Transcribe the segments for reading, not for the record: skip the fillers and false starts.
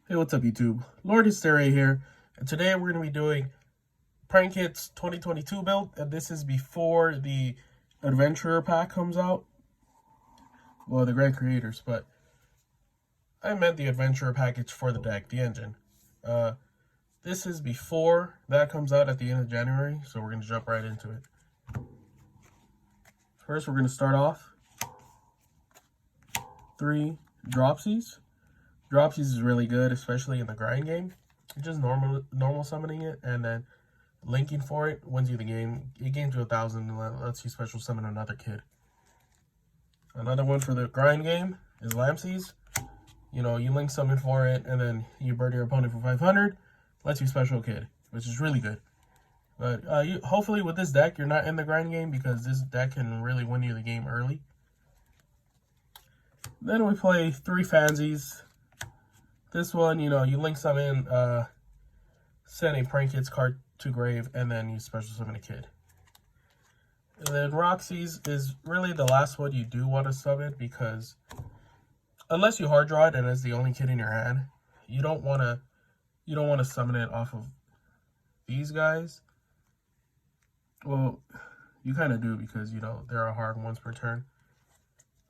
Hey, what's up, YouTube? Lordhysteria here, and today we're going to be doing Prank Hits 2022 build, and this is before the Adventurer pack comes out. Well, the Grand Creators, but I meant the Adventurer package for the deck, the engine. This is before that comes out at the end of January, so we're going to jump right into it. First, we're going to start off 3 Dropsies. Dropsies is really good, especially in the grind game. Just normal summoning it and then linking for it wins you the game. It gains you 1,000 and lets you special summon another kid. Another one for the grind game is Lampsies. You know, you link summon for it and then you burn your opponent for 500. Lets you special kid, which is really good. But hopefully with this deck, you're not in the grind game because this deck can really win you the game early. Then we play 3 Fansies. This one, you know, you link summon, send a Prank Hits card to grave, and then you special summon a kid. And then Roxy's is really the last one you do want to summon because unless you hard draw it and it's the only kid in your hand, you don't want to summon it off of these guys. Well, you kind of do because, you know, there are hard ones per turn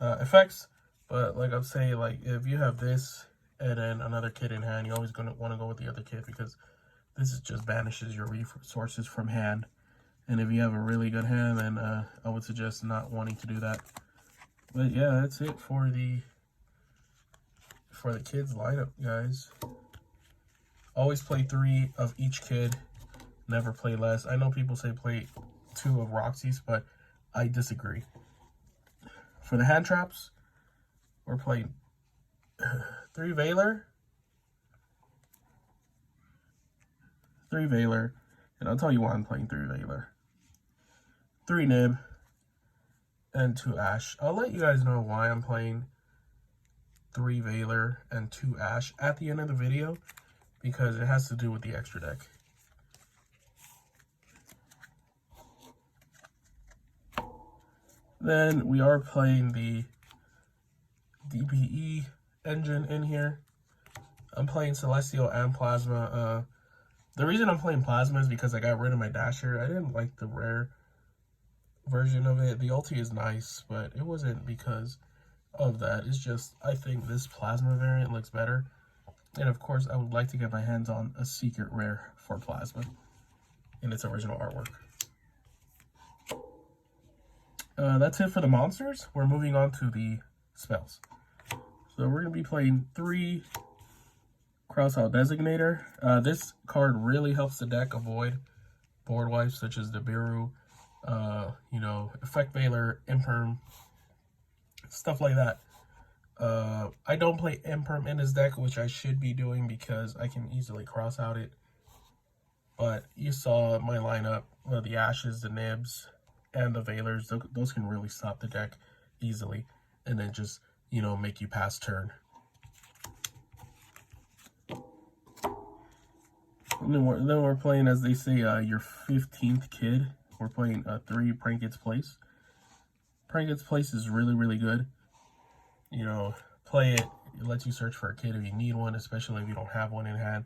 effects. But like I'm saying, like if you have this and then another kid in hand, you're always going to want to go with the other kid because this just banishes your resources from hand. And if you have a really good hand, then I would suggest not wanting to do that. But yeah, that's it for the kids lineup, guys. Always play 3 of each kid. Never play less. I know people say play 2 of Roxy's, but I disagree. For the hand traps, we're playing 3 Valor, and I'll tell you why I'm playing 3 Valor, 3 Nib, and 2 Ash. I'll let you guys know why I'm playing 3 Valor and 2 Ash at the end of the video, because it has to do with the extra deck. Then we are playing the DPE engine in here. I'm playing Celestial and Plasma. The reason I'm playing Plasma is because I got rid of my Dasher. I didn't like the rare version of it. The ulti is nice, but it wasn't because of that. It's just I think this Plasma variant looks better. And of course, I would like to get my hands on a secret rare for Plasma in its original artwork. That's it for the monsters. We're moving on to the spells. So we're going to be playing 3 Crossout Designator. This card really helps the deck avoid board wipes such as the Biru, you know, Effect Valor, Imperm, stuff like that. I don't play Imperm in this deck, which I should be doing because I can easily cross out it. But you saw my lineup, the Ashes, the Nibs, and the Valors. Those can really stop the deck easily. And then just, you know, make you pass turn. And then we're playing, as they say, your 15th kid. We're playing 3 Prank Hits Place. Prank Hits Place is really, really good. You know, play it. It lets you search for a kid if you need one, especially if you don't have one in hand.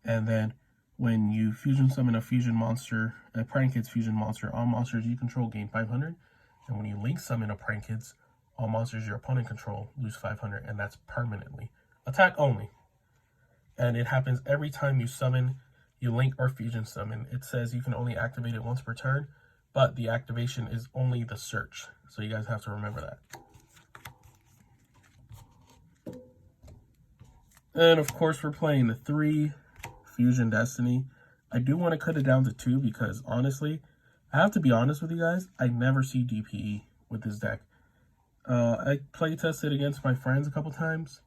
And then when you fusion summon a fusion monster, a Prank Hits fusion monster, all monsters you control gain 500. And when you link summon a Prank Hits, all monsters your opponent control lose 500, and that's permanently. Attack only. And it happens every time you summon, you link or fusion summon. It says you can only activate it once per turn, but the activation is only the search. So you guys have to remember that. And of course, we're playing the 3 Fusion Destiny. I do want to cut it down to 2 because honestly, I have to be honest with you guys, I never see DPE with this deck. I play tested against my friends a couple times,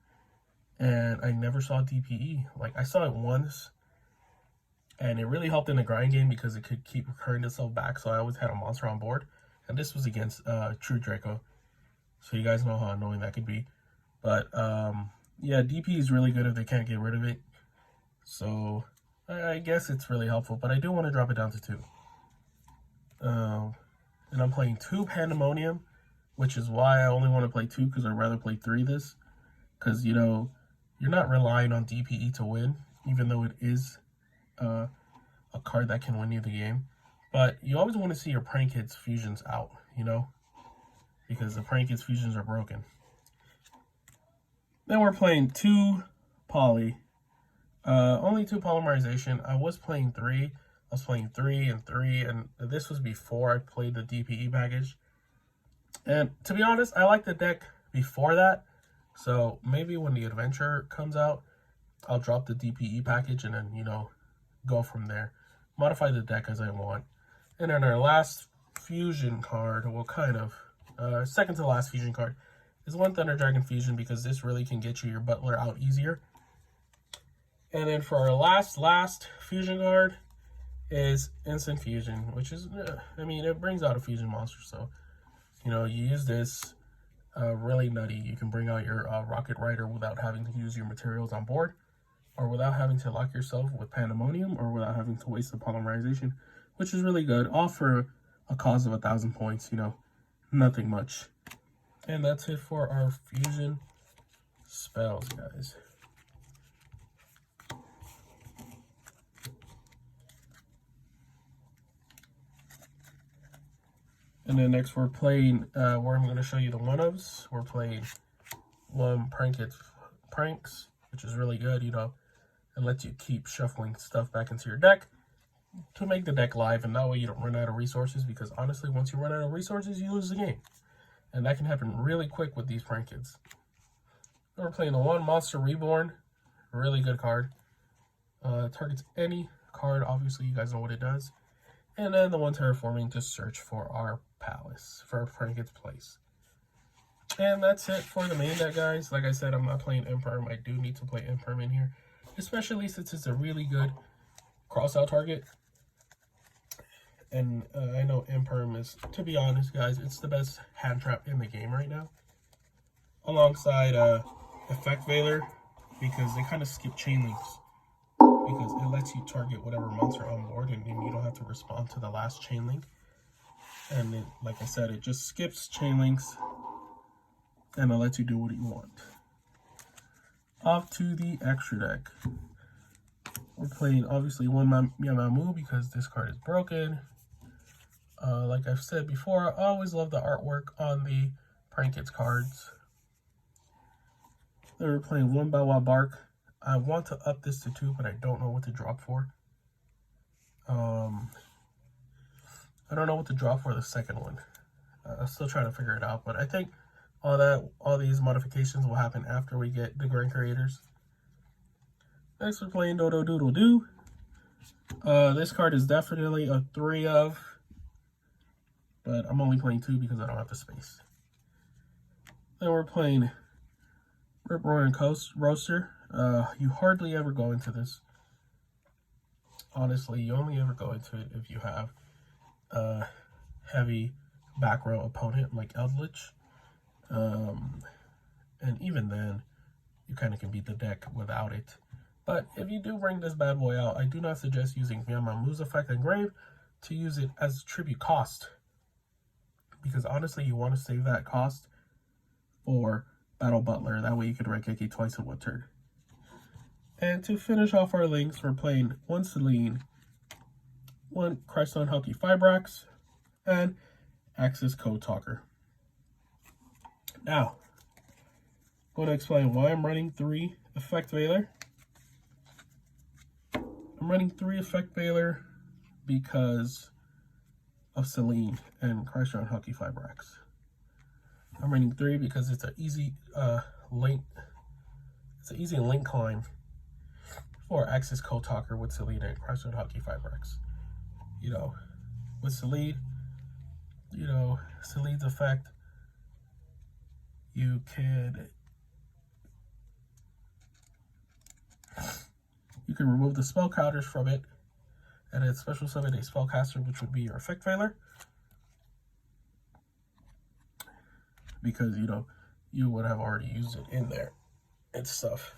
and I never saw DPE. Like, I saw it once, and it really helped in the grind game because it could keep recurring itself back, so I always had a monster on board. And this was against True Draco, so you guys know how annoying that could be. But, yeah, DPE is really good if they can't get rid of it. So, I guess it's really helpful, but I do want to drop it down to 2. And I'm playing 2 Pandemonium, which is why I only want to play 2, because I'd rather play 3 this. Because, you know, you're not relying on DPE to win, even though it is a card that can win you the game. But you always want to see your Prank Kids fusions out, you know, because the Prank Kids fusions are broken. Then we're playing 2 poly. Only 2 polymerization. I was playing 3. I was playing 3 and 3, and this was before I played the DPE package. And to be honest, I like the deck before that. So maybe when the adventure comes out, I'll drop the DPE package and then, you know, go from there. Modify the deck as I want. And then our last fusion card, well, kind of, second to last fusion card, is 1 Thunder Dragon Fusion, because this really can get you your Butler out easier. And then for our last fusion card is Instant Fusion, which is, I mean, it brings out a fusion monster. So, you know, you use this, really nutty. You can bring out your Rocket Rider without having to use your materials on board, or without having to lock yourself with Pandemonium, or without having to waste the polymerization, which is really good. All for a cost of 1,000 points, you know, nothing much. And that's it for our fusion spells, guys. And then next we're playing, where I'm going to show you the one-ofs. We're playing 1 Prank Kids Pranks, which is really good, you know, and lets you keep shuffling stuff back into your deck to make the deck live, and that way you don't run out of resources, because honestly, once you run out of resources, you lose the game. And that can happen really quick with these Prank Kids. We're playing the 1 Monster Reborn, really good card. Targets any card, obviously you guys know what it does. And then the 1 Terraforming to search for our palace, for our Prank Kids place. And that's it for the main deck, guys. Like I said, I'm not playing Imperm. I do need to play Imperm in here, especially since it's a really good cross-out target. And I know Imperm is, to be honest, guys, it's the best hand trap in the game right now. Alongside Effect Veiler, because they kind of skip chain links. Because it lets you target whatever monster on board, and then you don't have to respond to the last chain link. And it, like I said, it just skips chain links, and it lets you do what you want. Off to the extra deck. We're playing, obviously, 1 Yamamu, because this card is broken. Like I've said before, I always love the artwork on the Prank Kids cards. Then we're playing 1 Bawa Bark. I want to up this to 2, but I don't know what to drop for. I don't know what to drop for the second one. I'm still trying to figure it out, but I think all these modifications will happen after we get the Grand Creators. Next, we're playing Dodo Doodle Doo. This card is definitely a 3 of, but I'm only playing 2 because I don't have the space. Then we're playing Rip Roaring Roaster. You hardly ever go into this. Honestly, you only ever go into it if you have a heavy back row opponent like Eldritch. And even then, you kind of can beat the deck without it. But if you do bring this bad boy out, I do not suggest using Yamamu's effect and Grave to use it as tribute cost. Because honestly, you want to save that cost for Battle Butler. That way you can Raigeki twice in 1 turn. And to finish off our links, we're playing 1 Celine, 1 Crystone Hulky Fibrax, and Axis Code Talker. Now, I'm going to explain why I'm running 3 Effect Veiler. I'm running 3 Effect Veiler because of Celine and Crystone Hulky Fibrax. I'm running 3 because it's an easy link. It's an easy link climb for Axis Code Talker with Celine and Crystone Hulky Fibrax. You know, with Celine, you know, Celine's effect, you can remove the spell counters from it, and then special summon a spellcaster, which would be your Effect Veiler. Because, you know, you would have already used it in there and stuff.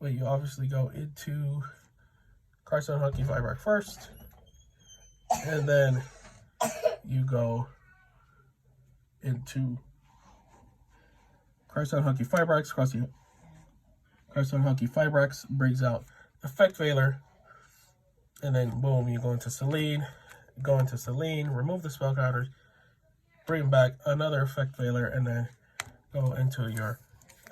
But you obviously go into Crystone Hulky Fibrax first, and then you go into Crystone Hulky Fibrax, Carson Hockey Fibrex brings out Effect Veiler, and then boom, you go into Celine, remove the spell counters, bring back another Effect Veiler, and then go into your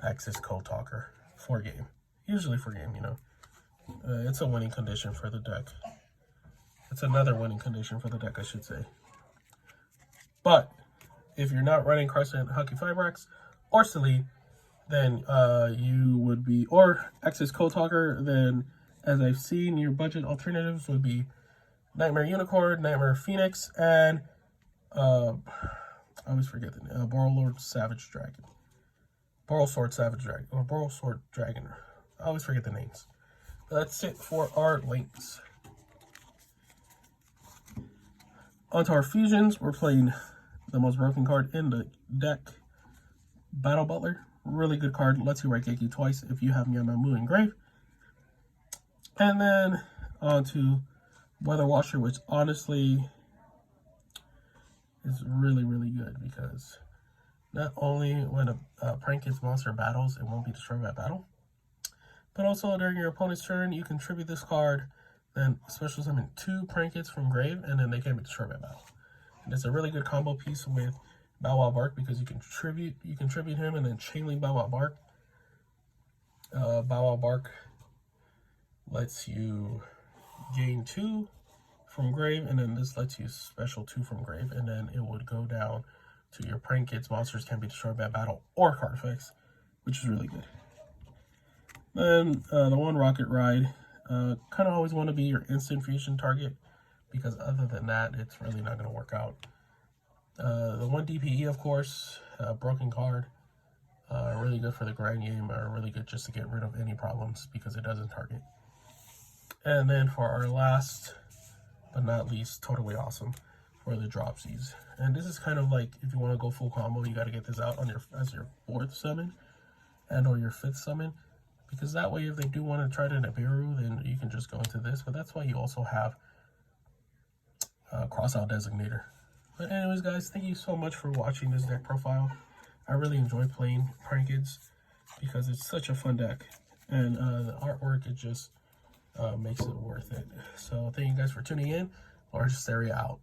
Axis Code Talker for game. Usually for game, you know. It's a winning condition for the deck. It's another winning condition for the deck, I should say. But if you're not running Carson Hockey Fibrex or Celine, then you would be, or Axis Code Talker, then as I've seen, your budget alternatives would be Nightmare Unicorn, Nightmare Phoenix, and I always forget the name, Borrowlord Savage Dragon. Borrowsword Savage Dragon, or Borrowsword Dragon. I always forget the names. That's it for our links. Onto our fusions, we're playing the most broken card in the deck, Battle Butler. Really good card, lets you right click you twice if you have Yamamu in grave. And then onto Weather Washer, which honestly is really, really good because not only when a Prankins monster battles, it won't be destroyed by battle, but also during your opponent's turn, you contribute this card, then special summon 2 Prankins from grave, and then they can be destroyed by battle. And it's a really good combo piece with Bow Wow Bark because you contribute him and then Chainlink Bow Wow Bark. Bow Wow Bark lets you gain 2 from grave, and then this lets you special 2 from grave, and then it would go down to your Prankins monsters can be destroyed by battle or card effects, which is really good. Then the one Rocket Ride, kind of always want to be your instant fusion target because other than that, it's really not going to work out. The one DPE, of course, broken card, really good for the grind game, or really good just to get rid of any problems because it doesn't target. And then for our last but not least, totally awesome for the dropsies. And this is kind of like if you want to go full combo, you got to get this out on as your 4th summon and or your 5th summon, because that way if they do want to try to Nibiru, then you can just go into this. But that's why you also have Crossout Designator. But anyways, guys, thank you so much for watching this deck profile. I really enjoy playing Prankins because it's such a fun deck, and the artwork, it just makes it worth it. So thank you guys for tuning in. Lordhysteria out.